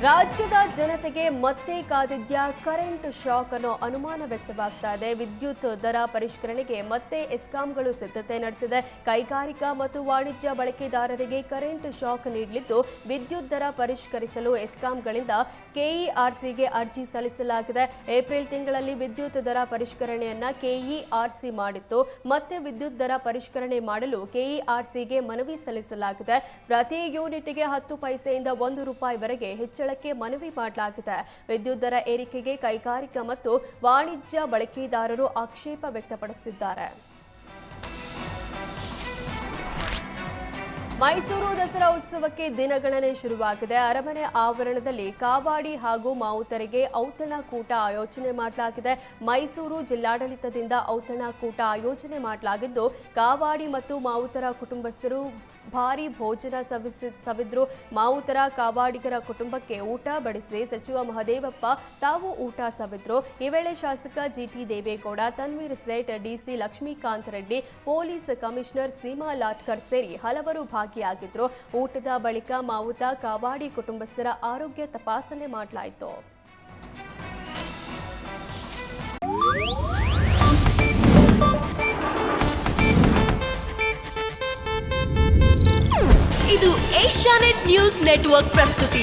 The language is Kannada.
ರಾಜ್ಯದ ಜನತೆಗೆ ಮತ್ತೆ ಕಾದಿದ್ಯಾ ಕರೆಂಟ್ ಶಾಕ್ ಅನ್ನೋ ಅನುಮಾನ ವ್ಯಕ್ತವಾಗ್ತಾ ಇದೆ. ವಿದ್ಯುತ್ ದರ ಪರಿಷ್ಕರಣೆಗೆ ಮತ್ತೆ ಎಸ್ಕಾಂಗಳು ಸಿದ್ಧತೆ ನಡೆಸಿದೆ. ಕೈಗಾರಿಕಾ ಮತ್ತು ವಾಣಿಜ್ಯ ಬಳಕೆದಾರರಿಗೆ ಕರೆಂಟ್ ಶಾಕ್ ನೀಡಲಿದ್ದು, ವಿದ್ಯುತ್ ದರ ಪರಿಷ್ಕರಿಸಲು ಎಸ್ಕಾಂಗಳಿಂದ ಕೆಇಆರ್ಸಿಗೆ ಅರ್ಜಿ ಸಲ್ಲಿಸಲಾಗಿದೆ. ಏಪ್ರಿಲ್ ತಿಂಗಳಲ್ಲಿ ವಿದ್ಯುತ್ ದರ ಪರಿಷ್ಕರಣೆಯನ್ನ ಕೆಇಆರ್ಸಿ ಮಾಡಿತ್ತು. ಮತ್ತೆ ವಿದ್ಯುತ್ ದರ ಪರಿಷ್ಕರಣೆ ಮಾಡಲು ಕೆಇಆರ್ಸಿಗೆ ಮನವಿ ಸಲ್ಲಿಸಲಾಗಿದೆ. ಪ್ರತಿ ಯೂನಿಟ್ಗೆ 10 ಪೈಸೆಯಿಂದ ₹1ವರೆಗೆ ಹೆಚ್ಚಳಕ್ಕೆ ಮನವಿ ಮಾಡಲಾಗಿದೆ. ವಿದ್ಯುತ್ ದರ ಏರಿಕೆಗೆ ಕೈಗಾರಿಕಾ ಮತ್ತು ವಾಣಿಜ್ಯ ಬಳಕೆದಾರರು ಆಕ್ಷೇಪ ವ್ಯಕ್ತಪಡಿಸುತ್ತಿದ್ದಾರೆ. ಮೈಸೂರು ದಸರಾ ಉತ್ಸವಕ್ಕೆ ದಿನಗಣನೆ ಶುರುವಾಗಿದೆ. ಅರಮನೆ ಆವರಣದಲ್ಲಿ ಕಾವಾಡಿ ಹಾಗೂ ಮಾವುತರಿಗೆ ಔತಣಕೂಟ ಆಯೋಜನೆ ಮಾಡಲಾಗಿದೆ. ಮೈಸೂರು ಜಿಲ್ಲಾಡಳಿತದಿಂದ ಔತಣಕೂಟ ಆಯೋಜನೆ ಮಾಡಲಾಗಿದ್ದು, ಕಾವಾಡಿ ಮತ್ತು ಮಾವುತರ ಕುಟುಂಬಸ್ಥರು ಭಾರಿ ಭೋಜನ ಸವಿದ್ರು. ಮಾವುತರ ಕಾವಾಡಿಗರ ಕುಟುಂಬಕ್ಕೆ ಊಟ ಬಡಿಸಿ ಸಚಿವ ಮಹದೇವಪ್ಪ ತಾವು ಊಟ ಸವಿದ್ರು. ಈ ವೇಳೆ ಶಾಸಕ GT Devegowda, Tanveer Sait, DC Lakshmikanth Reddy, police commissioner Seema Latkar ಸೇರಿ ಹಲವರು ಭಾಗಿಯಾಗಿದ್ರು. ಊಟದ ಬಳಿಕ ಮಾವುತ ಕಾವಾಡಿ ಕುಟುಂಬಸ್ಥರ ಆರೋಗ್ಯ ತಪಾಸಣೆ ಮಾಡಲಾಯಿತು. ಇದು ಏಷ್ಯಾನೆಟ್ ನ್ಯೂಸ್ ನೆಟ್ವರ್ಕ್ ಪ್ರಸ್ತುತಿ.